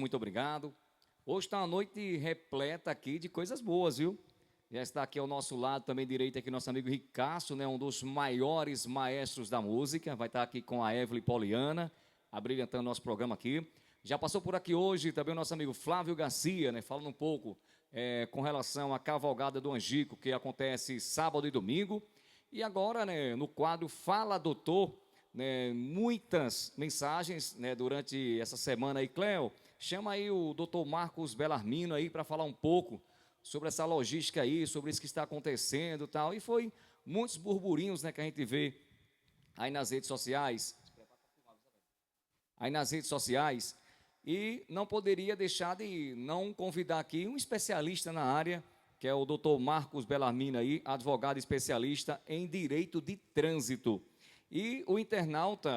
Muito obrigado. Hoje está uma noite repleta aqui de coisas boas, viu? Já está aqui ao nosso lado, também direito aqui, nosso amigo Ricasso, né? Um dos maiores maestros da música. Vai estar aqui com a Evelyn Poliana, abrilhantando nosso programa aqui. Já passou por aqui hoje também o nosso amigo Flávio Garcia, né? Falando um pouco com relação à cavalgada do Angico, que acontece sábado e domingo. E agora, né, no quadro Fala Doutor, né, muitas mensagens, né, durante essa semana aí. Cléo, chama aí o doutor Marcos Bellarmino aí para falar um pouco sobre essa logística aí, sobre isso que está acontecendo e tal. E foi muitos burburinhos, né, que a gente vê aí nas redes sociais. Aí nas redes sociais. E não poderia deixar de não convidar aqui um especialista na área, que é o doutor Marcos Bellarmino aí, advogado especialista em direito de trânsito. E o internauta,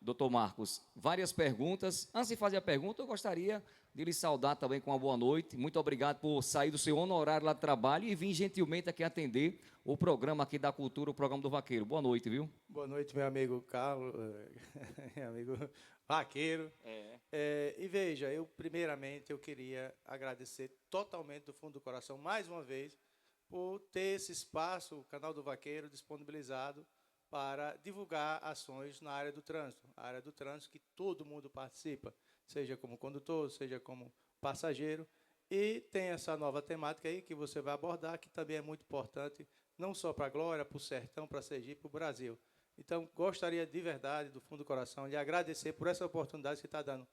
doutor Marcos, várias perguntas. Antes de fazer a pergunta, eu gostaria de lhe saudar também com uma boa noite. Muito obrigado por sair do seu honorário lá de trabalho e vir gentilmente aqui atender o programa aqui da Cultura, o programa do Vaqueiro. Boa noite, viu? Boa noite, meu amigo Carlos, meu amigo Vaqueiro. E veja, primeiramente eu queria agradecer totalmente do fundo do coração, mais uma vez, por ter esse espaço, o canal do Vaqueiro, disponibilizado para divulgar ações na área do trânsito. A área do trânsito que todo mundo participa, seja como condutor, seja como passageiro. E tem essa nova temática aí que você vai abordar, que também é muito importante, não só para a Glória, para o Sertão, para Sergipe, para o Brasil. Então, gostaria de verdade, do fundo do coração, de agradecer por essa oportunidade que está dando,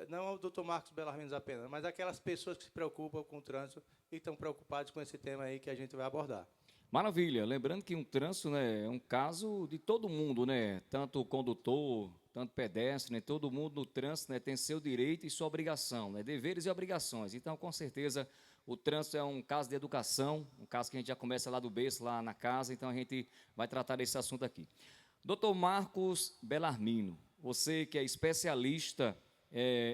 não ao doutor Marcos Bellarmino apenas, mas aquelas pessoas que se preocupam com o trânsito e estão preocupados com esse tema aí que a gente vai abordar. Maravilha. Lembrando que um trânsito, né, é um caso de todo mundo, né? Tanto o condutor, tanto pedestre, né? Todo mundo no trânsito, né, tem seu direito e sua obrigação, né? Deveres e obrigações. Então, com certeza, o trânsito é um caso de educação, um caso que a gente já começa lá do berço, lá na casa. Então, a gente vai tratar desse assunto aqui. Doutor Marcos Bellarmino, você que é especialista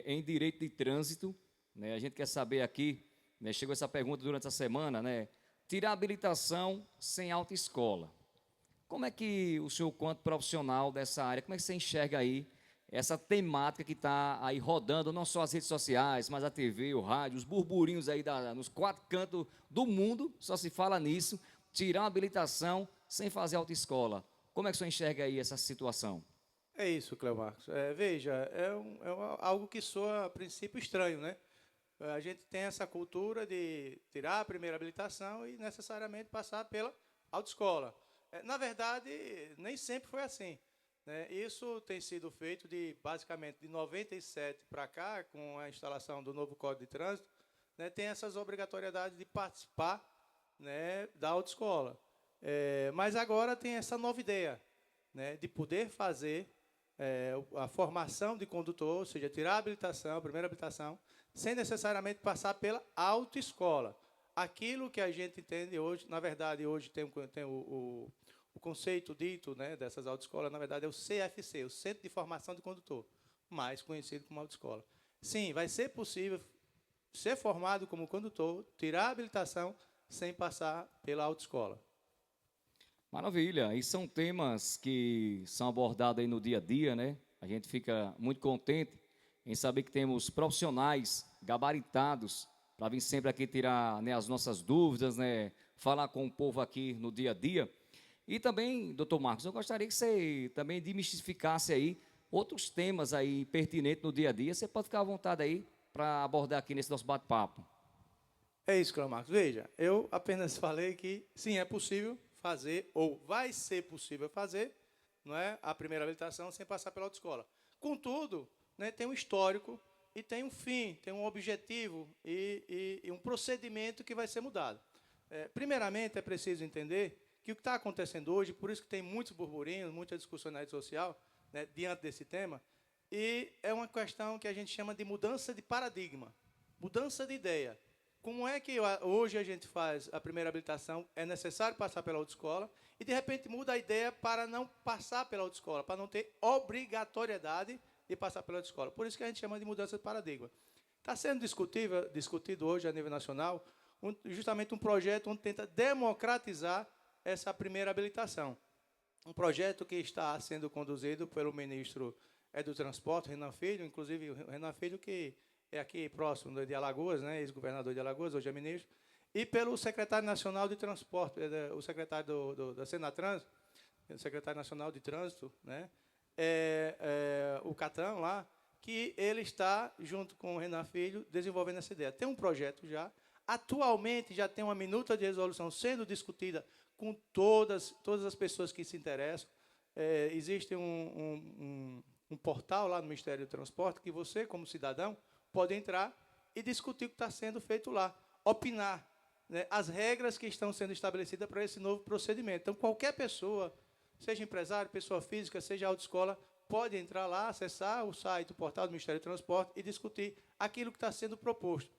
em direito de trânsito, né? A gente quer saber aqui, né? Chegou essa pergunta durante a semana, né? Tirar habilitação sem autoescola. Como é que o senhor, quanto profissional dessa área, como é que você enxerga aí essa temática que está aí rodando, não só as redes sociais, mas a TV, o rádio, os burburinhos aí nos quatro cantos do mundo, só se fala nisso, tirar uma habilitação sem fazer autoescola. Como é que o senhor enxerga aí essa situação? É isso, Cléo Marcos. Veja, algo que soa a princípio estranho, né? A gente tem essa cultura de tirar a primeira habilitação e necessariamente passar pela autoescola. Na verdade, nem sempre foi assim, né? Isso tem sido feito basicamente de 97 para cá, com a instalação do novo Código de Trânsito, né? Tem essas obrigatoriedades de participar, né, da autoescola. Mas agora tem essa nova ideia, né, de poder fazer a formação de condutor, ou seja, tirar a habilitação, a primeira habilitação, sem necessariamente passar pela autoescola. Aquilo que a gente entende hoje, na verdade, hoje tem o conceito dito, né, dessas autoescolas, na verdade, é o CFC, o Centro de Formação de Condutor, mais conhecido como autoescola. Sim, vai ser possível ser formado como condutor, tirar a habilitação sem passar pela autoescola. Maravilha, e são temas que são abordados aí no dia a dia, né? A gente fica muito contente em saber que temos profissionais gabaritados para vir sempre aqui tirar, né, as nossas dúvidas, né? Falar com o povo aqui no dia a dia. E também, doutor Marcos, eu gostaria que você também demistificasse aí outros temas aí pertinentes no dia a dia. Você pode ficar à vontade aí para abordar aqui nesse nosso bate-papo. É isso, Cléo Marcos. Veja, eu apenas falei que sim, é possível fazer, ou vai ser possível fazer, não é, a primeira habilitação sem passar pela autoescola. Contudo, né, tem um histórico e tem um fim, tem um objetivo e um procedimento que vai ser mudado. Primeiramente, é preciso entender que o que está acontecendo hoje, por isso que tem muitos burburinhos, muita discussão na rede social, né, diante desse tema, e é uma questão que a gente chama de mudança de paradigma, mudança de ideia. Como é que hoje a gente faz a primeira habilitação? É necessário passar pela autoescola e, de repente, muda a ideia para não passar pela autoescola, para não ter obrigatoriedade de passar pela autoescola. Por isso que a gente chama de mudança de paradigma. Está sendo discutido hoje a nível nacional justamente um projeto onde tenta democratizar essa primeira habilitação. Um projeto que está sendo conduzido pelo ministro do Transporte, Renan Filho, inclusive o Renan Filho que é aqui próximo de Alagoas, né, ex-governador de Alagoas, hoje é ministro, e pelo secretário nacional de transporte, o secretário da Senatrans, o secretário nacional de trânsito, né, o Catão lá, que ele está, junto com o Renan Filho, desenvolvendo essa ideia. Tem um projeto já, atualmente já tem uma minuta de resolução sendo discutida com todas as pessoas que se interessam. Existe um portal lá no Ministério do Transporte que você, como cidadão, pode entrar e discutir o que está sendo feito lá, opinar, né, as regras que estão sendo estabelecidas para esse novo procedimento. Então, qualquer pessoa, seja empresário, pessoa física, seja autoescola, pode entrar lá, acessar o site, o portal do Ministério do Transporte e discutir aquilo que está sendo proposto.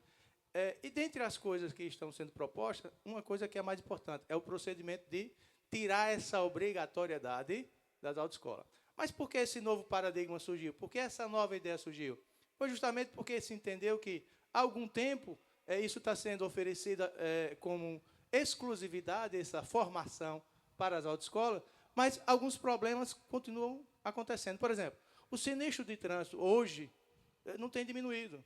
E dentre as coisas que estão sendo propostas, uma coisa que é mais importante é o procedimento de tirar essa obrigatoriedade das autoescolas. Mas por que esse novo paradigma surgiu? Por que essa nova ideia surgiu? Foi justamente porque se entendeu que, há algum tempo, isso está sendo oferecido como exclusividade, essa formação para as autoescolas, mas alguns problemas continuam acontecendo. Por exemplo, o sinistro de trânsito hoje não tem diminuído.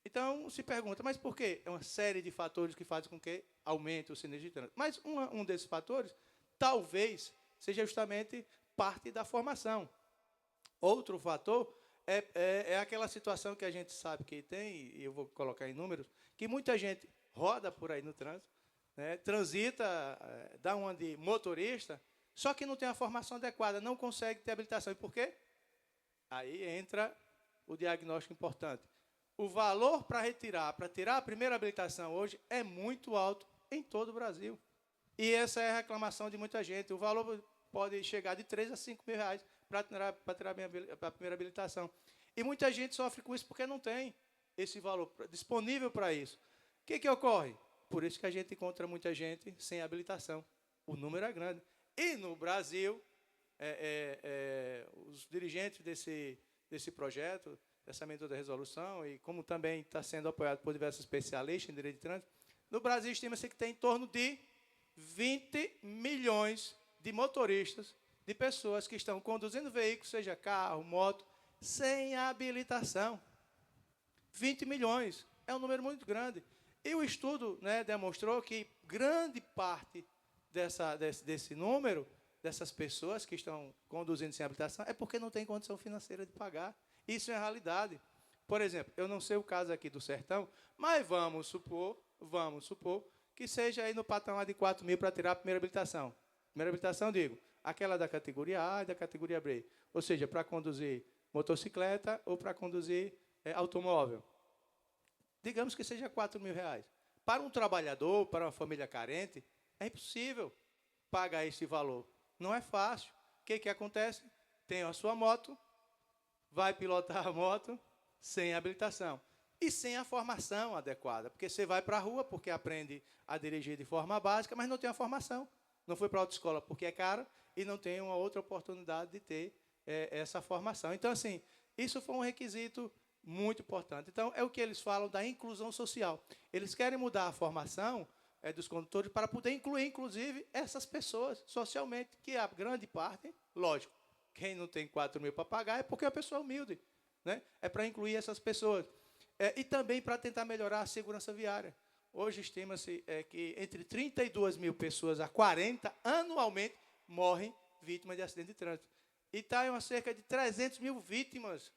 Então, se pergunta, mas por quê? É uma série de fatores que fazem com que aumente o sinistro de trânsito. Mas um desses fatores, talvez, seja justamente parte da formação. Outro fator é aquela situação que a gente sabe que tem, e eu vou colocar em números, que muita gente roda por aí no trânsito, né, transita, dá uma de motorista, só que não tem a formação adequada, não consegue ter habilitação. E por quê? Aí entra o diagnóstico importante. O valor para tirar a primeira habilitação hoje é muito alto em todo o Brasil. E essa é a reclamação de muita gente. O valor pode chegar de 3 a 5 mil reais para tirar a primeira habilitação. E muita gente sofre com isso porque não tem esse valor disponível para isso. O que ocorre? Por isso que a gente encontra muita gente sem habilitação. O número é grande. E no Brasil, os dirigentes desse projeto, dessa medida de resolução, e como também está sendo apoiado por diversos especialistas em direito de trânsito, no Brasil estima-se que tem em torno de 20 milhões de motoristas, de pessoas que estão conduzindo veículos, seja carro, moto, sem habilitação. 20 milhões. É um número muito grande. E o estudo, né, demonstrou que grande parte desse número, dessas pessoas que estão conduzindo sem habilitação, é porque não tem condição financeira de pagar. Isso é a realidade. Por exemplo, eu não sei o caso aqui do Sertão, mas vamos supor que seja aí no patamar de 4 mil para tirar a primeira habilitação. Primeira habilitação, digo, aquela da categoria A e da categoria B. Ou seja, para conduzir motocicleta ou para conduzir automóvel. Digamos que seja 4 mil reais. Para um trabalhador, para uma família carente, é impossível pagar esse valor. Não é fácil. O que acontece? Tem a sua moto, vai pilotar a moto sem habilitação e sem a formação adequada, porque você vai para a rua porque aprende a dirigir de forma básica, mas não tem a formação. Não foi para a autoescola porque é caro e não tem uma outra oportunidade de ter essa formação. Então, assim, isso foi um requisito muito importante. Então, é o que eles falam da inclusão social. Eles querem mudar a formação dos condutores para poder incluir, inclusive, essas pessoas socialmente, que a grande parte, lógico, quem não tem 4 mil para pagar é porque é uma pessoa humilde, né? É para incluir essas pessoas. E também para tentar melhorar a segurança viária. Hoje estima-se que entre 32 mil pessoas a 40 anualmente morrem vítimas de acidente de trânsito. E está em cerca de 300 mil vítimas.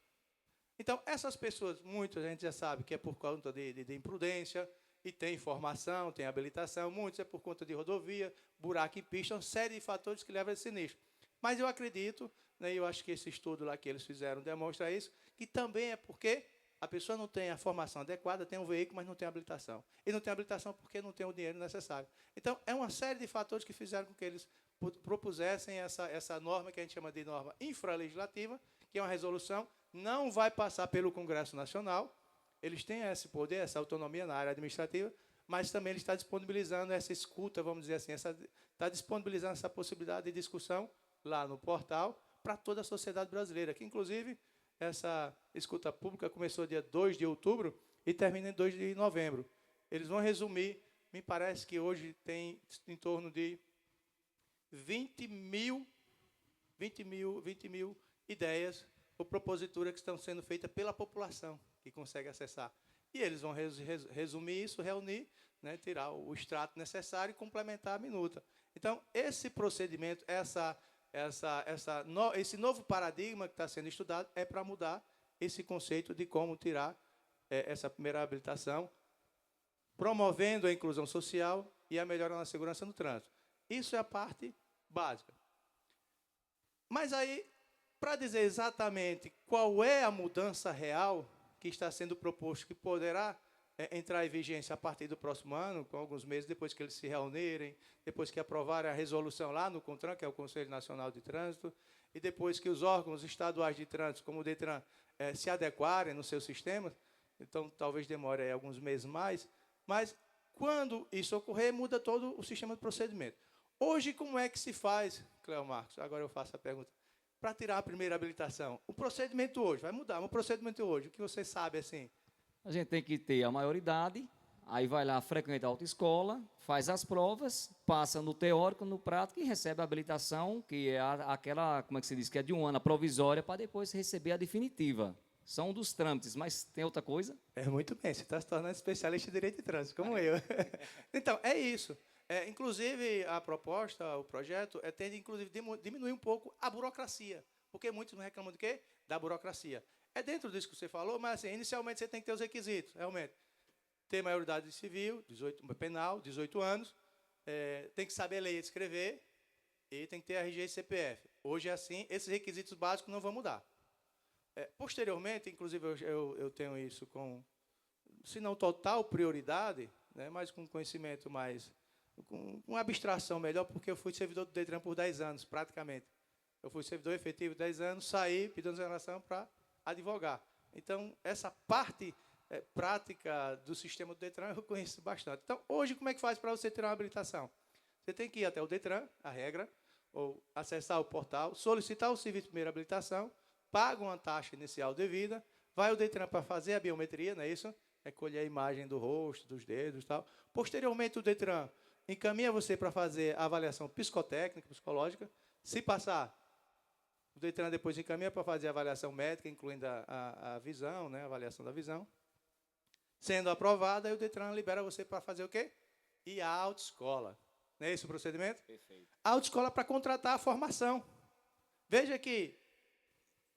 Então, essas pessoas, muitas a gente já sabe que é por conta de imprudência, e tem formação, tem habilitação, muitos é por conta de rodovia, buraco em pista, uma série de fatores que levam a esse sinistro. Mas eu acredito, né, eu acho que esse estudo lá que eles fizeram demonstra isso, que também é porque a pessoa não tem a formação adequada, tem um veículo, mas não tem habilitação. E não tem habilitação porque não tem o dinheiro necessário. Então, é uma série de fatores que fizeram com que eles propusessem essa norma, que a gente chama de norma infralegislativa, que é uma resolução, não vai passar pelo Congresso Nacional. Eles têm esse poder, essa autonomia na área administrativa, mas também ele está disponibilizando essa escuta, vamos dizer assim, está disponibilizando essa possibilidade de discussão lá no portal para toda a sociedade brasileira, que, inclusive, essa escuta pública começou dia 2 de outubro e termina em 2 de novembro. Eles vão resumir, me parece que hoje tem em torno de 20 mil ideias ou proposituras que estão sendo feitas pela população, que consegue acessar. E eles vão resumir isso, reunir, né, tirar o extrato necessário e complementar a minuta. Então, esse procedimento, esse novo paradigma que está sendo estudado é para mudar esse conceito de como tirar essa primeira habilitação, promovendo a inclusão social e a melhora na segurança no trânsito. Isso é a parte básica. Mas aí, para dizer exatamente qual é a mudança real que está sendo proposto, que poderá entrar em vigência a partir do próximo ano, com alguns meses depois que eles se reunirem, depois que aprovarem a resolução lá no CONTRAN, que é o Conselho Nacional de Trânsito, e depois que os órgãos estaduais de trânsito, como o DETRAN, se adequarem nos seus sistemas, então talvez demore aí alguns meses mais, mas quando isso ocorrer, muda todo o sistema de procedimento. Hoje, como é que se faz, Cléo Marcos? Agora eu faço a pergunta. Para tirar a primeira habilitação, o procedimento hoje, vai mudar, mas o procedimento hoje, o que você sabe assim? A gente tem que ter a maioridade, aí vai lá, frequenta a autoescola, faz as provas, passa no teórico, no prático e recebe a habilitação, que é aquela, como é que se diz, que é de um ano, a provisória, para depois receber a definitiva. São um dos trâmites, mas tem outra coisa? Muito bem, você está se tornando especialista em direito de trânsito, como eu. Então, é isso. Inclusive, a proposta, o projeto, tende, inclusive, diminuir um pouco a burocracia. Porque muitos não reclamam de quê? Da burocracia. É dentro disso que você falou, mas, assim, inicialmente, você tem que ter os requisitos, realmente. Ter maioridade civil, penal, 18 anos, tem que saber ler e escrever, e tem que ter RG e CPF. Hoje é assim, esses requisitos básicos não vão mudar. Posteriormente, inclusive, eu tenho isso com, se não total prioridade, né, mas com conhecimento mais, com uma abstração melhor, porque eu fui servidor do DETRAN por 10 anos, praticamente. Eu fui servidor efetivo 10 anos, saí pedindo exoneração para advogar. Então, essa parte prática do sistema do DETRAN eu conheço bastante. Então, hoje, como é que faz para você tirar uma habilitação? Você tem que ir até o DETRAN, a regra, ou acessar o portal, solicitar o serviço de primeira habilitação, paga uma taxa inicial devida, vai ao DETRAN para fazer a biometria, não é isso? Colher a imagem do rosto, dos dedos e tal. Posteriormente, o DETRAN encaminha você para fazer a avaliação psicotécnica, psicológica. Se passar, o DETRAN depois encaminha para fazer a avaliação médica, incluindo a visão, né, a avaliação da visão. Sendo aprovada, aí o DETRAN libera você para fazer o quê? Ir à autoescola. Não é esse o procedimento? Perfeito. A autoescola para contratar a formação. Veja que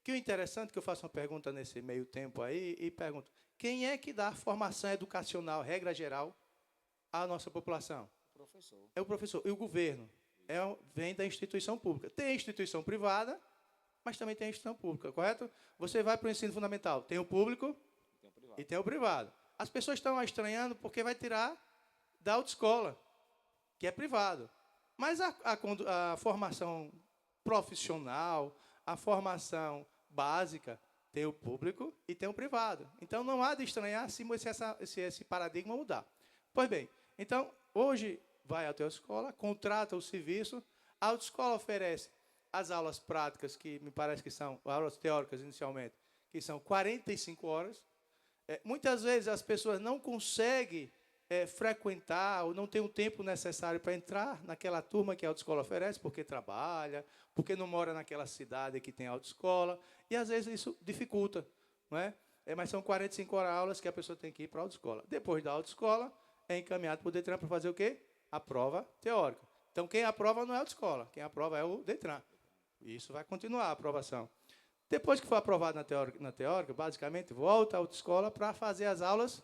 o interessante, que eu faço uma pergunta nesse meio tempo aí, e pergunto, quem é que dá formação educacional, regra geral, à nossa população? O professor. É o professor. E o governo? Vem da instituição pública. Tem instituição privada, mas também tem a instituição pública, correto? Você vai para o ensino fundamental, tem o público e tem o privado. As pessoas estão estranhando porque vai tirar da autoescola, que é privado. Mas a formação profissional, a formação básica, tem o público e tem o privado. Então, não há de estranhar se esse paradigma mudar. Pois bem, então, hoje, vai até a escola, contrata o serviço, a autoescola oferece as aulas práticas, que me parece que são aulas teóricas inicialmente, que são 45 horas. Muitas vezes as pessoas não conseguem frequentar ou não têm o tempo necessário para entrar naquela turma que a autoescola oferece, porque trabalha, porque não mora naquela cidade que tem autoescola, e às vezes isso dificulta, não é? Mas são 45 horas aulas que a pessoa tem que ir para a autoescola. Depois da autoescola, é encaminhado para o DETRAN para fazer o quê? A prova teórica. Então, quem aprova não é a autoescola, quem aprova é o DETRAN. E isso vai continuar a aprovação. Depois que for aprovado na teórica, basicamente, volta à autoescola para fazer as aulas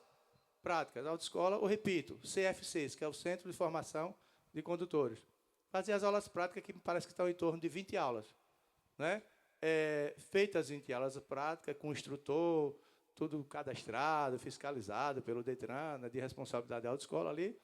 práticas. A autoescola, eu repito, CFCs, que é o Centro de Formação de Condutores. Fazer as aulas práticas, que me parece que estão em torno de 20 aulas. Né? Feitas 20 aulas práticas, com instrutor, tudo cadastrado, fiscalizado pelo DETRAN, de responsabilidade da autoescola ali.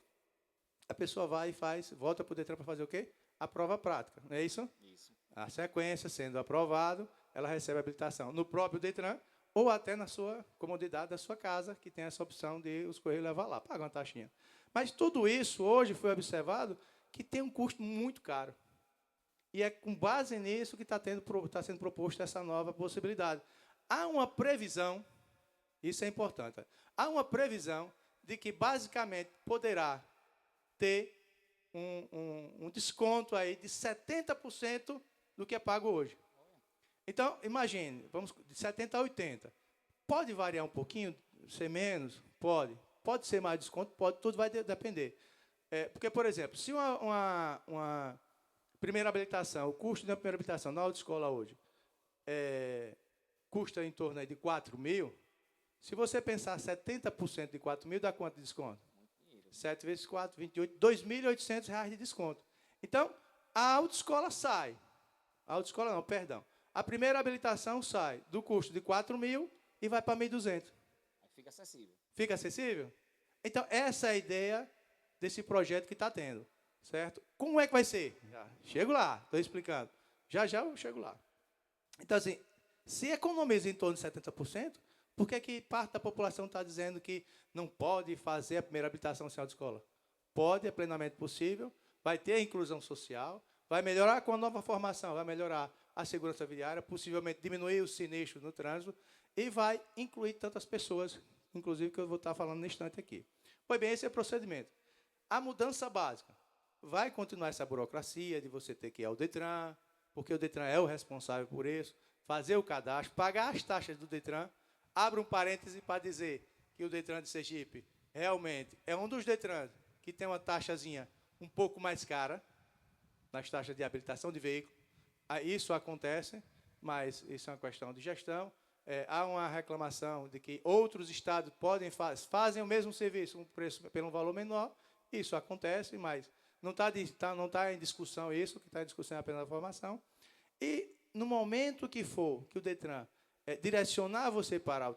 A pessoa vai e faz, volta para o DETRAN para fazer o quê? A prova prática, não é isso? Isso. A sequência, sendo aprovado, ela recebe a habilitação no próprio DETRAN ou até na sua comodidade da sua casa, que tem essa opção de os Correios levar lá, paga uma taxinha. Mas tudo isso, hoje, foi observado que tem um custo muito caro. E é com base nisso que está sendo proposto essa nova possibilidade. Há uma previsão, isso é importante, há uma previsão de que, basicamente, poderá ter um desconto aí de 70% do que é pago hoje. Então, imagine, vamos de 70% a 80%. Pode variar um pouquinho, ser menos? Pode. Pode ser mais desconto? Pode, tudo vai depender. Porque, por exemplo, se uma primeira habilitação, o custo de uma primeira habilitação na autoescola hoje custa em torno aí de 4 mil, se você pensar 70% de 4 mil, dá quanto de desconto? 7 vezes 4, 28, R$ 2.800 de desconto. Então, a autoescola sai. A autoescola não, perdão. A primeira habilitação sai do custo de 4 mil e vai para 1.200. Fica acessível. Fica acessível? Então, essa é a ideia desse projeto que está tendo, certo? Como é que vai ser? Chego lá, estou explicando. Já eu chego lá. Então, assim, se economiza em torno de 70%, por que parte da população está dizendo que não pode fazer a primeira habilitação sem autoescola? Pode, é plenamente possível, vai ter a inclusão social, vai melhorar com a nova formação, vai melhorar a segurança viária, possivelmente diminuir os sinistros no trânsito e vai incluir tantas pessoas, inclusive que eu vou estar falando no instante aqui. Pois bem, esse é o procedimento. A mudança básica. Vai continuar essa burocracia de você ter que ir ao Detran, porque o Detran é o responsável por isso, fazer o cadastro, pagar as taxas do Detran. Abro um parêntese para dizer que o Detran de Sergipe realmente é um dos Detrans que tem uma taxazinha um pouco mais cara nas taxas de habilitação de veículo. Isso acontece, mas isso é uma questão de gestão. Há uma reclamação de que outros estados fazem o mesmo serviço, um preço pelo valor menor. Isso acontece, mas não está em discussão isso, o que está em discussão é apenas a formação. E, no momento que for que o Detran direcionar você para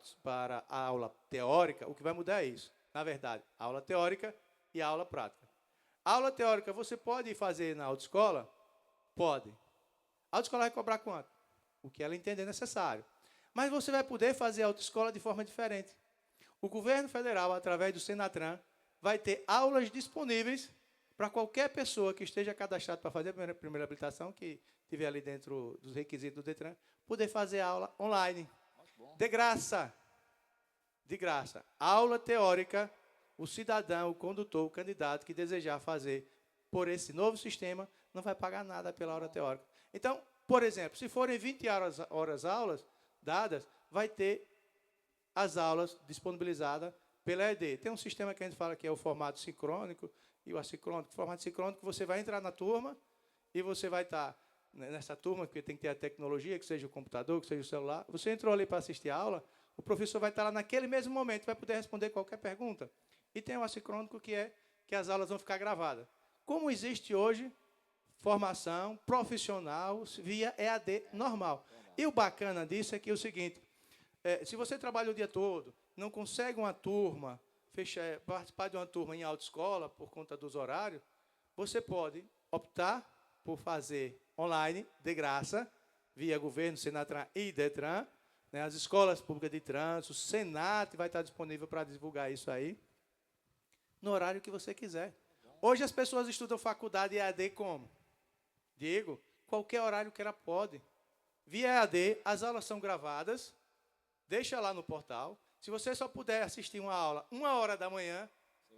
a aula teórica, o que vai mudar é isso. Na verdade, a aula teórica e a aula prática. A aula teórica você pode fazer na autoescola? Pode. A autoescola vai cobrar quanto? O que ela entender necessário. Mas você vai poder fazer a autoescola de forma diferente. O governo federal, através do Senatran, vai ter aulas disponíveis para qualquer pessoa que esteja cadastrada para fazer a primeira habilitação, que estiver ali dentro dos requisitos do Detran, poder fazer aula online. De graça. De graça. Aula teórica, o cidadão, o condutor, o candidato que desejar fazer por esse novo sistema, não vai pagar nada pela hora teórica. Então, por exemplo, se forem 20 horas aulas dadas, vai ter as aulas disponibilizadas pela EAD. Tem um sistema que a gente fala que é o formato sincrônico e o assíncrônico. O formato sincrônico, você vai entrar na turma e você vai estar nessa turma, porque tem que ter a tecnologia, que seja o computador, que seja o celular. Você entrou ali para assistir a aula, o professor vai estar lá naquele mesmo momento, vai poder responder qualquer pergunta. E tem o assíncrônico, que é que as aulas vão ficar gravadas. Como existe hoje formação profissional via EAD normal. E o bacana disso é que é o seguinte, se você trabalha o dia todo, não consegue uma turma, participar de uma turma em autoescola por conta dos horários, você pode optar por fazer online, de graça, via governo, Senatran e Detran, né, as escolas públicas de trânsito, o Senat vai estar disponível para divulgar isso aí, no horário que você quiser. Hoje as pessoas estudam faculdade EAD como? Diego, qualquer horário que ela pode. Via EAD, as aulas são gravadas, deixa lá no portal. Se você só puder assistir uma aula 1h da manhã,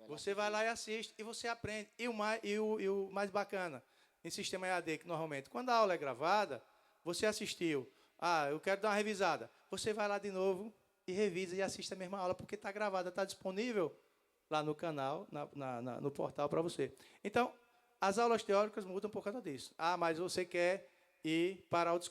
você vai lá e assiste e você aprende. E o mais bacana, em sistema EAD, que normalmente, quando a aula é gravada, você assistiu, eu quero dar uma revisada. Você vai lá de novo e revisa e assiste a mesma aula, porque está gravada, está disponível lá no canal, no portal para você. Então, as aulas teóricas mudam por causa disso. Mas você quer ir para a